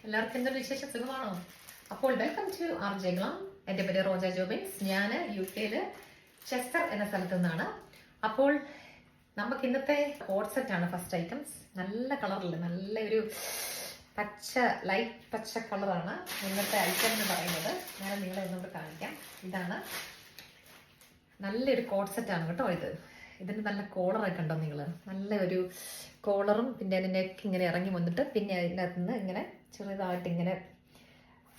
എല്ലാവർക്കും എന്തൊരു വിശേഷം, സുഖമാണോ? അപ്പോൾ വെൽക്കം ടു RJ Glam. എൻ്റെ പേര് റോജ ജോബിൻസ്. ഞാൻ UK ചെസ്റ്റർ എന്ന സ്ഥലത്തു നിന്നാണ്. അപ്പോൾ നമുക്ക് ഇന്നത്തെ കോഡ് സെറ്റ് ആണ് ഫസ്റ്റ് ഐറ്റംസ്. നല്ല കളറില്ല, നല്ല ഒരു പച്ച, ലൈറ്റ് പച്ച കളറാണ് ഇന്നത്തെ ഐറ്റം എന്ന് പറയുന്നത്. ഞാൻ നിങ്ങളെ ഒന്നുകൂടെ കാണിക്കാം. ഇതാണ് നല്ലൊരു കോഡ് സെറ്റ് ആണ് കേട്ടോ. ഇതിന് നല്ല കോളറൊക്കെ ഉണ്ടോ നിങ്ങൾ? നല്ല ഒരു കോളറും പിന്നെ അതിൻ്റെ നെക്ക് ഇങ്ങനെ ഇറങ്ങി വന്നിട്ട് പിന്നെ അതിനകത്ത് നിന്ന് ഇങ്ങനെ ചെറുതായിട്ട് ഇങ്ങനെ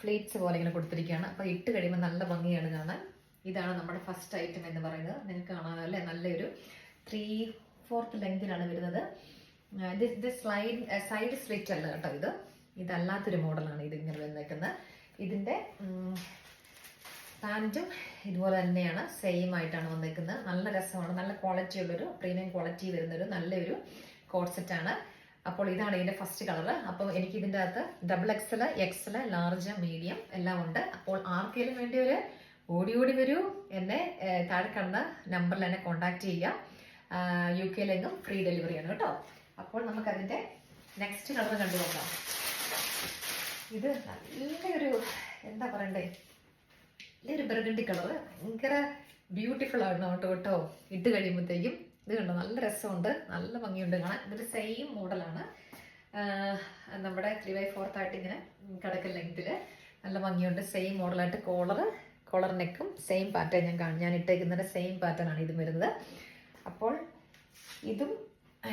ഫ്ലീറ്റ്സ് പോലെ ഇങ്ങനെ കൊടുത്തിരിക്കുകയാണ്. അപ്പോൾ ഇട്ട് കഴിയുമ്പോൾ നല്ല ഭംഗിയാണ് കാണാൻ. ഇതാണ് നമ്മുടെ ഫസ്റ്റ് ഐറ്റം എന്ന് പറയുന്നത്. നിങ്ങൾക്ക് കാണാനല്ലേ നല്ലൊരു 3/4 ലെങ്തിലാണ് വരുന്നത്. ഇത് സൈഡ് സ്ലിറ്റ് അല്ല കേട്ടോ. ഇതല്ലാത്തൊരു മോഡലാണ് ഇത് ഇങ്ങനെ വന്നേക്കുന്നത്. ഇതിൻ്റെ പാൻറ്റും ഇതുപോലെ തന്നെയാണ്, സെയിം ആയിട്ടാണ് വന്നേക്കുന്നത്. നല്ല രസമാണ്, നല്ല ക്വാളിറ്റി ഉള്ളൊരു പ്രീമിയം ക്വാളിറ്റി വരുന്നൊരു നല്ലൊരു കോഡ് സെറ്റാണ്. അപ്പോൾ ഇതാണ് ഇതിൻ്റെ ഫസ്റ്റ് കളർ. അപ്പോൾ എനിക്ക് ഇതിൻ്റെ അകത്ത് XXL, XL, ലാർജ്, മീഡിയം എല്ലാം ഉണ്ട്. അപ്പോൾ ആർക്കെങ്കിലും വേണ്ടി ഒരു ഓടി വരൂ, എന്നെ താഴെ കണ്ട നമ്പറിൽ എന്നെ കോൺടാക്ട് ചെയ്യുക. UK ഫ്രീ ഡെലിവറിയാണ് കേട്ടോ. അപ്പോൾ നമുക്കതിൻ്റെ നെക്സ്റ്റ് കളർ കണ്ടു നോക്കാം. ഇത് നല്ലൊരു എന്താ പറയണ്ടേ, നല്ലൊരു ബർഗണ്ടി കളർ, ഭയങ്കര ബ്യൂട്ടിഫുൾ ആണ് കേട്ടോ. ഇട്ട് കഴിയുമ്പോഴത്തേക്കും ഇത് കണ്ടോ, നല്ല രസമുണ്ട്, നല്ല ഭംഗിയുണ്ട് കാണാൻ. ഇതൊരു സെയിം മോഡലാണ്. നമ്മുടെ 3/4 ആയിട്ട് ഇങ്ങനെ കിടക്കൽ ലെങ്ത്തിൽ നല്ല ഭംഗിയുണ്ട്. സെയിം മോഡലായിട്ട് കോളർ നെക്കും സെയിം പാറ്റേൺ ഞാൻ ഇട്ടേക്കുന്നതിൻ്റെ സെയിം പാറ്റേൺ ആണ് ഇതും വരുന്നത്. അപ്പോൾ ഇതും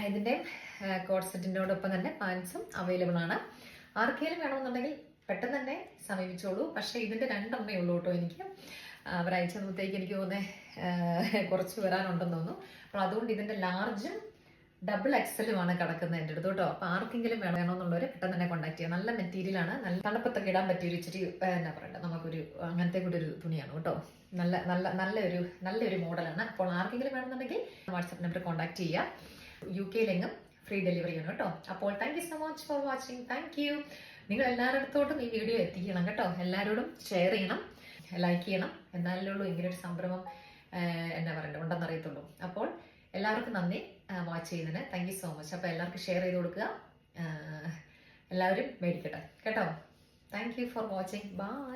ഇതിൻ്റെ കോഡ് സെറ്റിനോടൊപ്പം തന്നെ പാൻസും അവൈലബിൾ ആണ്. ആർക്കെങ്കിലും വേണമെന്നുണ്ടെങ്കിൽ പെട്ടെന്ന് തന്നെ സമീപിച്ചോളൂ. പക്ഷേ ഇതിൻ്റെ 2 എണ്ണമേ ഉള്ളൂ കേട്ടോ. എനിക്ക് ഒരാഴ്ച മുമ്പത്തേക്ക് എനിക്ക് തോന്നുന്നത് കുറച്ച് വരാനുണ്ടെന്ന് തോന്നുന്നു. അപ്പോൾ അതുകൊണ്ട് ഇതിൻ്റെ ലാർജും XXL കിടക്കുന്നത് എൻ്റെ അടുത്ത് കേട്ടോ. അപ്പോൾ ആർക്കെങ്കിലും വേണമെന്നുള്ളവർ പെട്ടെന്ന് തന്നെ കോൺടാക്ട് ചെയ്യുക. നല്ല മെറ്റീരിയലാണ്, നല്ല തണുപ്പത്തൊക്കെ ഇടാൻ പറ്റിയൊരു ഇച്ചിരി എന്നാ പറയണ്ട, നമുക്കൊരു അങ്ങനത്തെ കൂടി ഒരു തുണിയാണ് കേട്ടോ. നല്ലൊരു മോഡലാണ്. അപ്പോൾ ആർക്കെങ്കിലും വേണമെന്നുണ്ടെങ്കിൽ വാട്സാപ്പ് നമ്പർ കോൺടാക്ട് ചെയ്യുക. UK ഫ്രീ ഡെലിവറിയാണ് കേട്ടോ. അപ്പോൾ thank you so much for watching. Thank you. നിങ്ങൾ എല്ലാവരുടെ ഈ വീഡിയോ എത്തിക്കണം കേട്ടോ. എല്ലാവരോടും ഷെയർ ചെയ്യണം, ലൈക്ക് ചെയ്യണം. എന്നാലേ ഉള്ളൂ ഇങ്ങനൊരു സംരംഭം എന്നാ പറയണ്ടേ ഉണ്ടെന്നറിയത്തുള്ളൂ. അപ്പോൾ എല്ലാവർക്കും നന്ദി വാച്ച് ചെയ്യുന്നതിന്. Thank you so much. അപ്പോൾ എല്ലാവർക്കും ഷെയർ ചെയ്ത് കൊടുക്കുക. എല്ലാവരും മേടിക്കട്ടെ കേട്ടോ. Thank you for watching. By.